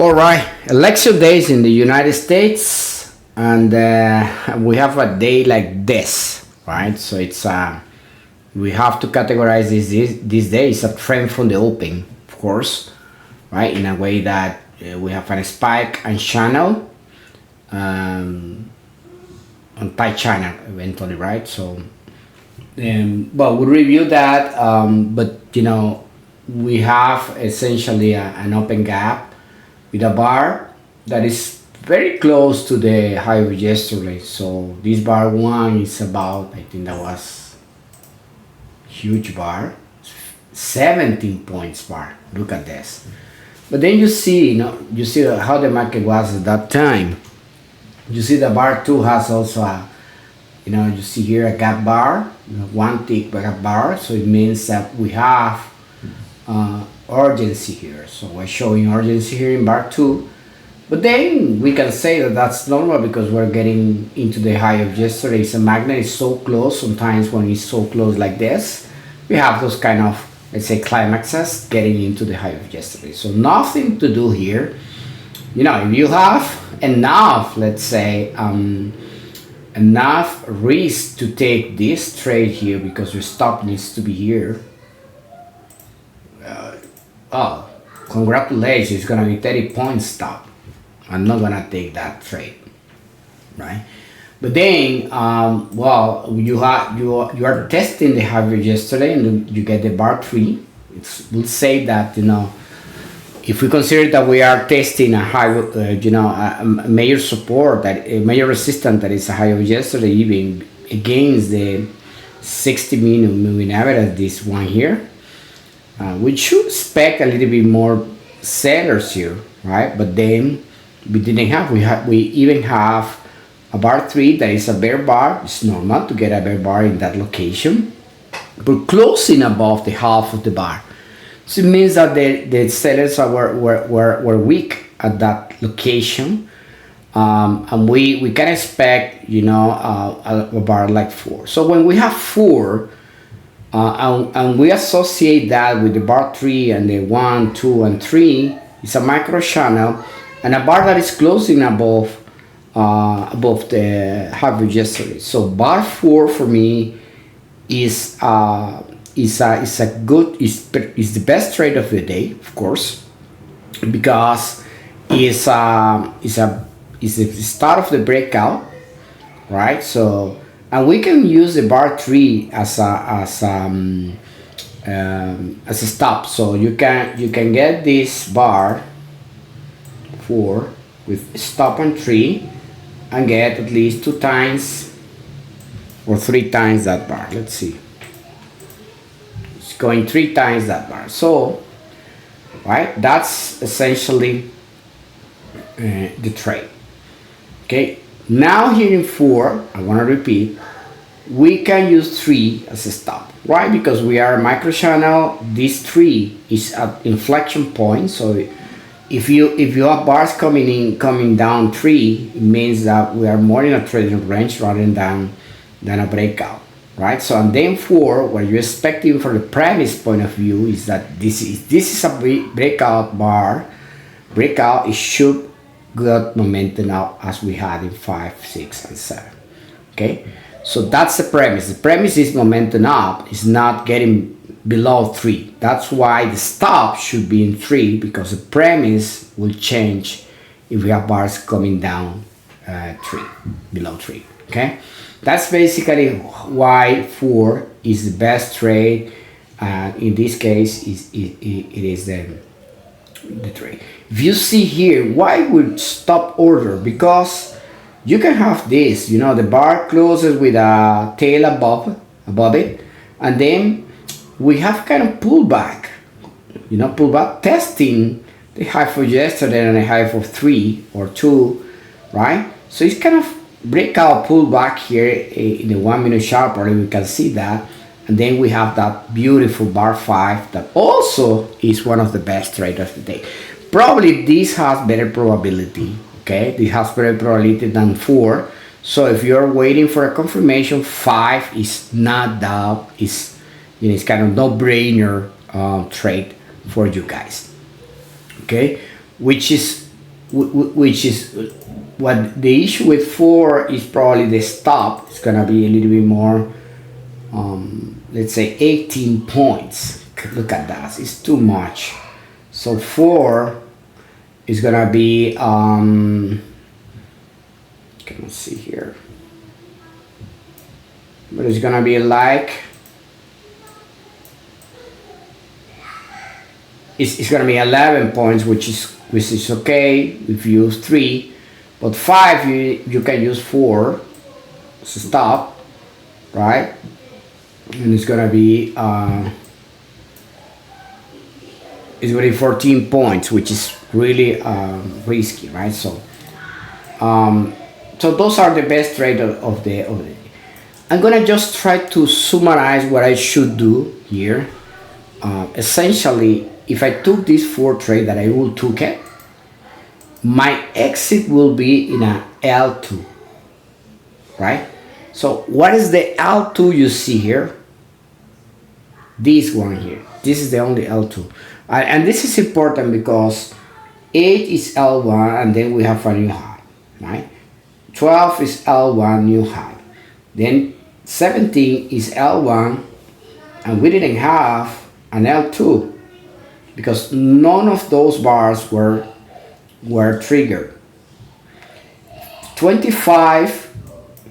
All right, election days in the United States, and we have a day like this, right? So it's we have to categorize this day. It's a trend from the open, of course, right? In a way that we have a spike and channel, on tight channel eventually, right? So, but we review that, but we have essentially an open gap with a bar that is very close to the high of yesterday. So this bar one is about, I think that was huge bar, 17 points bar. Look at this. But then you see how the market was at that time. You see the bar two has also you see here a gap bar, one tick gap bar. So it means that we have urgency here. So we're showing urgency here in bar 2, but then we can say that that's normal because we're getting into the high of yesterday. So magnet is so close. Sometimes when it's so close like this, we have those kind of, let's say, climaxes getting into the high of yesterday. So nothing to do here. If you have enough, let's say, enough risk to take this trade here because your stop needs to be here. Oh, congratulations, it's gonna be 30 points stop. I'm not gonna take that trade, right? But then, you are testing the high yesterday, and you get the bar 3. We'll say that if we consider that we are testing a high, a major support, that a major resistance that is a high of yesterday, even against the 60-minute moving average, this one here. We should expect a little bit more sellers here, right? But then we didn't have. We even have a bar 3 that is a bear bar. It's normal to get a bear bar in that location, but closing above the half of the bar. So it means that the sellers were weak at that location, and we can expect a bar like 4. So when we have 4. And we associate that with the bar 3 and the 1, 2, and 3. It's a micro channel and a bar that is closing above the high of yesterday. So bar 4 for me is the best trade of the day, of course, because it's the start of the breakout, right? So. And we can use the bar 3 as a stop. So you can get this bar 4 with stop on 3 and get at least 2 times or 3 times that bar. Let's see. It's going 3 times that bar. So, right, that's essentially the trade. Okay. Now here in 4, I want to repeat, we can use 3 as a stop, right? Because we are a micro channel. This 3 is at inflection point. So if you have bars coming down 3, it means that we are more in a trading range rather than a breakout, right? So and then 4, what you're expecting from the premise point of view is that this is a breakout bar. Breakout, it should good momentum now as we had in 5, 6, and 7. Okay, so that's the premise. The premise is momentum up is not getting below 3. That's why the stop should be in 3, because the premise will change if we have bars coming down 3, below 3. Okay, that's basically why 4 is the best trade. In this case, it is the trade. If you see here, why would stop order? Because you can have this, the bar closes with a tail above it, and then we have kind of pullback, pullback testing the high for yesterday and a high for 3 or 2, right? So it's kind of breakout pullback here in the 1 minute chart. Probably we can see that. And then we have that beautiful bar 5 that also is one of the best trades of the day. Probably this has better probability, okay? This has better probability than 4. So if you're waiting for a confirmation, 5 is not that, it's kind of no-brainer trade for you guys, okay? Which is which is what the issue with 4 is. Probably the stop it's gonna be a little bit more, let's say 18 points. Look at that, it's too much. So 4 is gonna be, can we see here, but it's gonna be like, it's gonna be 11 points, which is okay if you use 3, but 5 you can use 4 as a stop, right? And it's gonna be it's gonna be 14 points, which is really risky, right? So so those are the best trade of the day. I'm gonna just try to summarize what I should do here. Essentially, if I took this 4 trade that I will took it, my exit will be in a L2, right? So what is the L2 you see here? This one here. This is the only L2. And this is important because 8 is L1 and then we have a new high, right? 12 is L1, new high. Then 17 is L1 and we didn't have an L2 because none of those bars were triggered. 25,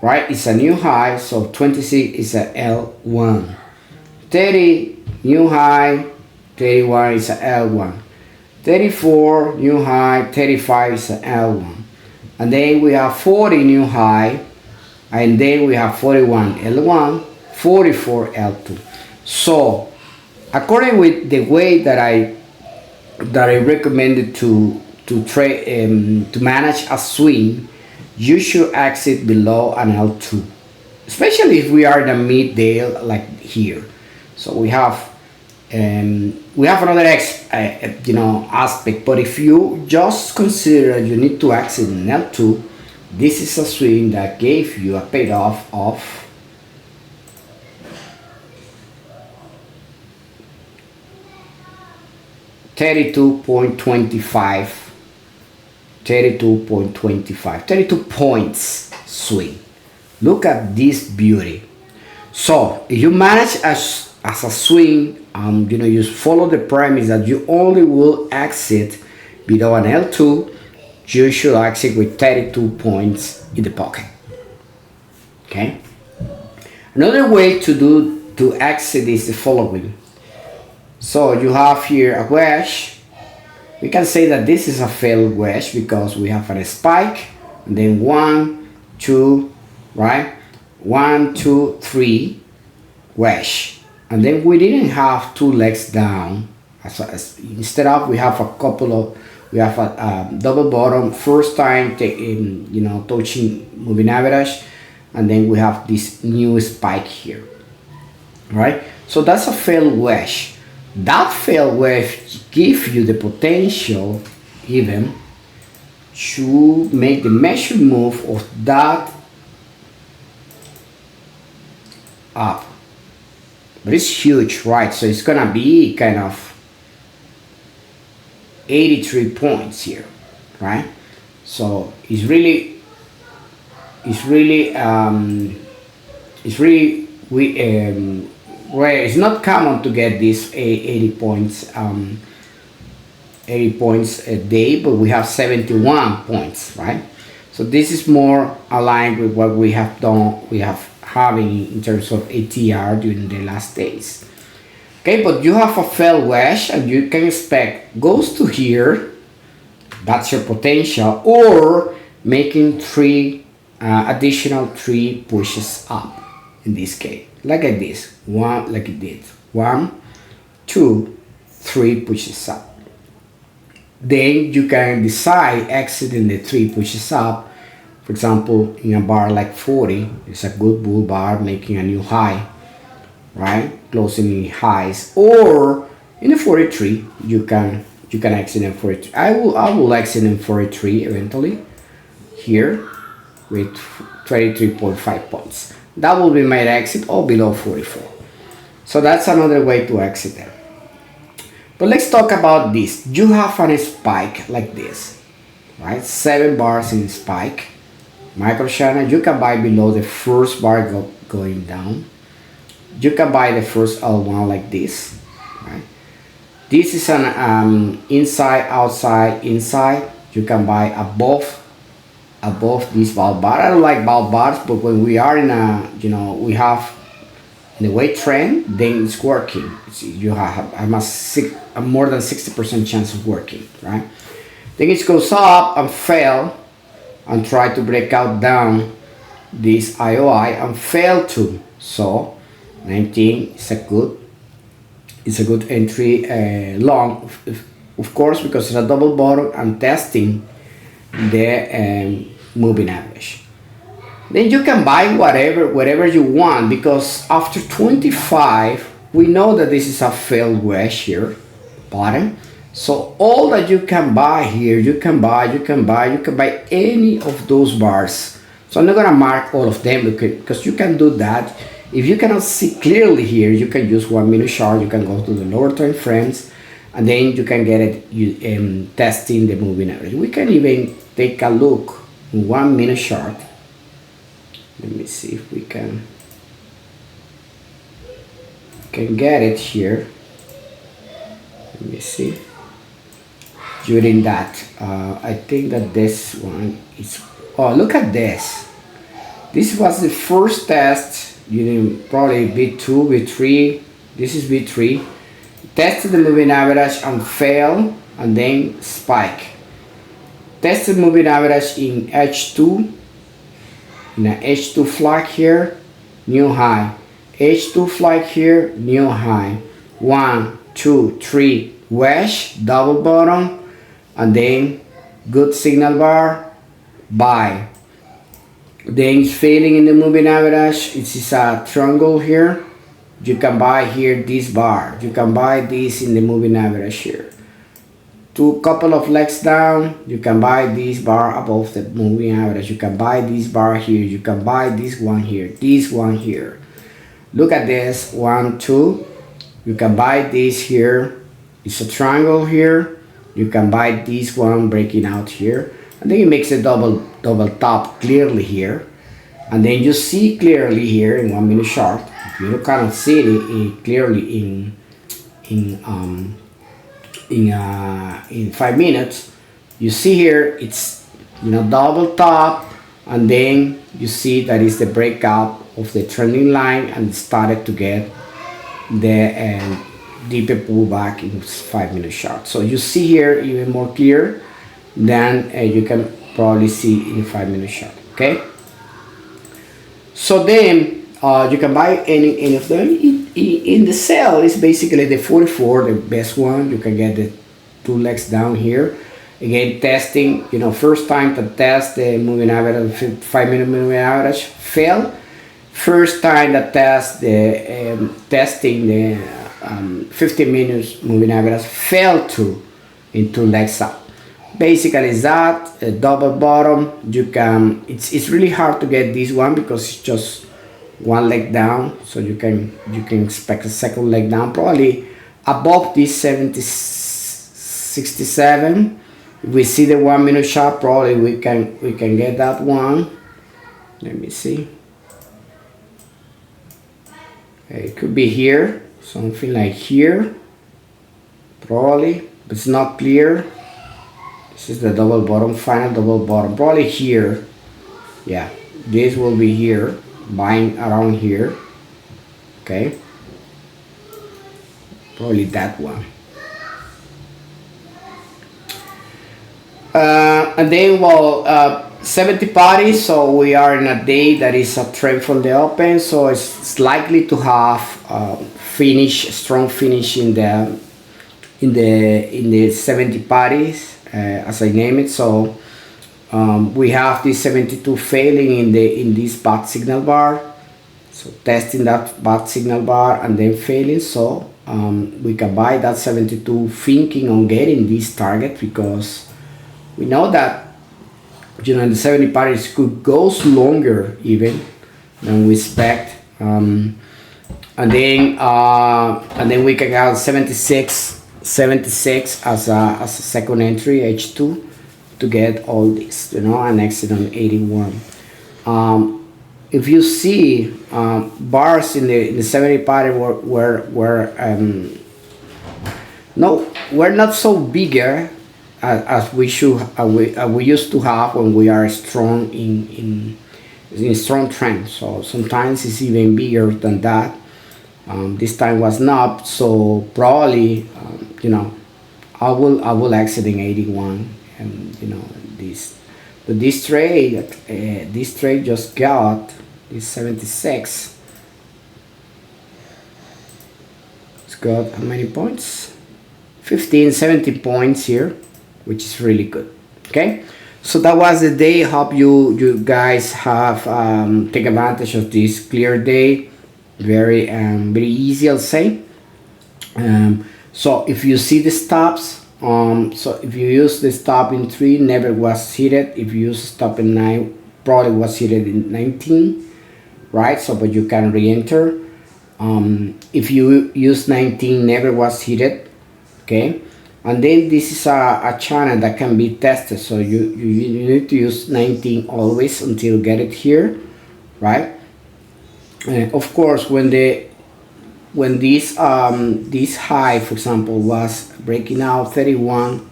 right, is a new high, so 26 is a L1. 30, new high, 31 is a L1. 34, new high, 35 is a L1. And then we have 40, new high, and then we have 41 L1, 44 L2. So according with the way that I recommended to trade to manage a swing, you should exit below an L2, especially if we are in a midday like here. So we have another aspect, but if you just consider you need to exit an L2, this is a swing that gave you a payoff of 32.25, 32 points swing. Look at this beauty. So if you manage as a swing, you follow the premise that you only will exit below an L2, you should exit with 32 points in the pocket. Okay. Another way to exit is the following. So you have here a wedge. We can say that this is a failed wedge because we have a spike and then 1, 2, right? 1, 2, 3 wedge, and then we didn't have 2 legs down. Instead of we have a double bottom first time touching moving average, and then we have this new spike here, right? So that's a failed wedge. That failed wedge gives you the potential even to make the measure move of that up, but it's huge, right? So it's gonna be kind of 83 points here, right? So it's really rare. It's not common to get these 80 points a day, but we have 71 points, right? So this is more aligned with what we have done, having in terms of ATR during the last days. Okay, but you have a failed wedge and you can expect goes to here, that's your potential, or making additional 3 pushes up in this case, like this, like it did, 1, 2, 3 pushes up. Then you can decide exiting the 3 pushes up. For example, in a bar like 40, it's a good bull bar making a new high, right? Closing in highs, or in the 43, you can exit in 43. I will exit in 43 eventually here with 23.5 points. That will be my exit, or below 44. So that's another way to exit there. But let's talk about this. You have a spike like this, right? 7 bars in spike. Micro channel, you can buy below the first bar going down. You can buy the first L1 like this, right? This is an inside, outside, inside. You can buy above this valve bar. I don't like valve bars, but when we are in a, we have in the weight trend, then it's working. You have a more than 60% chance of working, right? Then it goes up and fail and try to break out down this IOI and fail to. So 19 is a good entry long, of course, because it's a double bottom and testing the moving average. Then you can buy whatever you want, because after 25 we know that this is a failed wedge here, bottom. So all that you can buy here, you can buy any of those bars. So I'm not gonna mark all of them because you can do that. If you cannot see clearly here, you can use 1 minute chart. You can go to the lower time frames, and then you can get it testing the moving average. We can even take a look in 1 minute chart. Let me see if we can get it here. Let me see. During that, I think that this one is. Oh, look at this. This was the first test. Probably B2, B3. This is B3. Tested the moving average and failed, and then spike. Tested moving average in H2. In a H2 flag here, new high. H2 flag here, new high. 1, 2, 3, wedge, double bottom, and then good signal bar, buy. Then it's failing in the moving average. It is a triangle here. You can buy here this bar. You can buy this in the moving average here. Couple of legs down, you can buy this bar above the moving average. You can buy this bar here. You can buy this one here. This one here. Look at this. 1, 2. You can buy this here. It's a triangle here. You can buy this one breaking out here. And then it makes a double top clearly here. And then you see clearly here in 1 minute chart. You cannot see it clearly in 5 minutes. You see here it's double top, and then you see that is the breakout of the trending line and started to get the deeper pullback in 5 minute chart. So you see here even more clear than you can probably see in the 5 minute chart. Okay, so then you can buy any of them. In the sell is basically the 44, the best one. You can get the 2 legs down here. Again, testing, first time to test the moving average, 5 minute moving average, fail. First time that test the testing the 15 minutes moving average, failed to in 2 legs up. Basically is that a double bottom. You can, it's really hard to get this one because it's just 1 leg down, so you can expect a second leg down, probably above this 67. If we see the 1 minute chart, probably we can get that one. Let me see. It could be here, something like here, probably, but it's not clear. This is the double bottom, final double bottom, probably here. Yeah, this will be here, buying around here. Okay, probably that one. And then 70 parties, so we are in a day that is a trend from the open, so it's likely to have strong finish in the 70 parties, as I name it. So we have this 72 failing in this bad signal bar, so testing that bad signal bar and then failing. So we can buy that 72 thinking on getting this target, because we know that in the 70 parties could go longer even than we expect, and then we can have 76 as a second entry, H2 to get all this, and exit on 81. If you see bars in the 70 pattern we're not so bigger as we should we used to have when we are strong in strong trend. So sometimes it's even bigger than that. This time was not, so probably I will exit in 81, and this. But this trade just got this 76. It's got how many points? 15, 17 points here, which is really good. Okay, so that was the day. Hope you guys have take advantage of this clear day. Very easy, I'll say. So if you see the stops, so if you use the stop in 3, never was hit. If you use stop in 9, probably was hit in 19, right? So but you can re-enter. If you use 19, never was hit. Okay, and then this is a channel that can be tested, so you need to use 19 always until get it here, right? Of course, when this high, for example, was breaking out 31,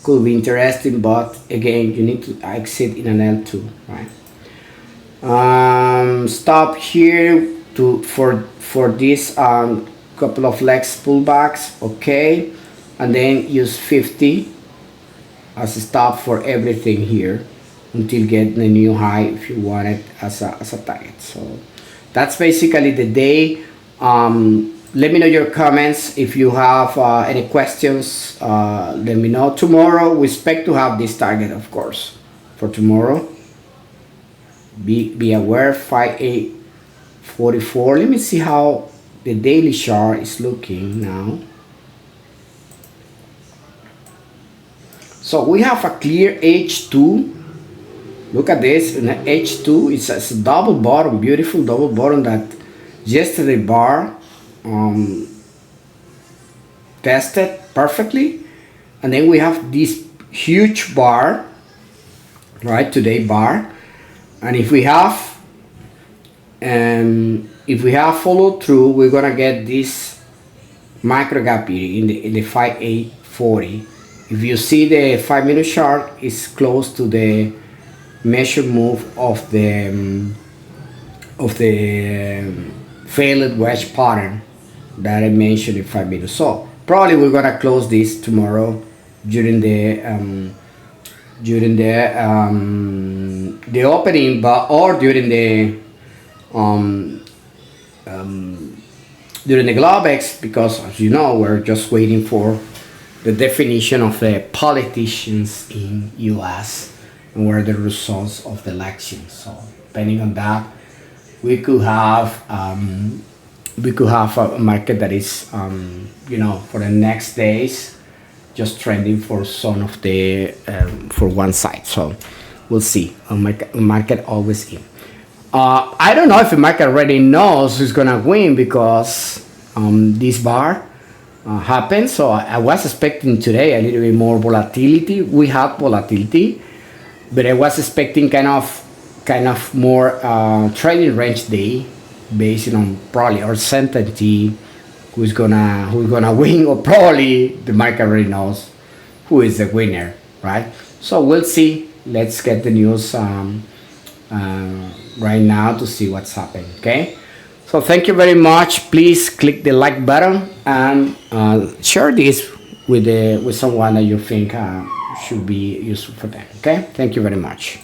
could be interesting, but again you need to exit in an L2, right? Stop here for this couple of legs pullbacks, okay, and then use 50 as a stop for everything here until get the new high if you want it as a target. So that's basically the day. Let me know your comments. If you have any questions, let me know. Tomorrow we expect to have this target, of course, for tomorrow. Be aware, 5844. Let me see how the daily chart is looking now. So we have a clear H2. Look at this, in H2, it's a double bottom, beautiful double bottom that yesterday bar tested perfectly, and then we have this huge bar, right? Today bar, and if we have followed through, we're gonna get this micro gap here in the 5840. If you see the 5-minute chart, is close to the measure move of the failed wedge pattern that I mentioned in 5 minutes. So probably we're gonna close this tomorrow during the opening, or during the Globex, because as you know, we're just waiting for the definition of the politicians in US and where the results of the election. So depending on that, we could have a market that is for the next days just trending for some of the for one side. So we'll see. A market always in. I don't know if the market already knows who's gonna win, because this bar happened. So I was expecting today a little bit more volatility. We had volatility, but I was expecting kind of more trading range day, based on probably uncertainty who's gonna win, or probably the market already knows who is the winner, right? So we'll see. Let's get the news right now to see what's happening. Okay, so thank you very much. Please click the like button and share this with someone that you think should be useful for them. Okay, thank you very much.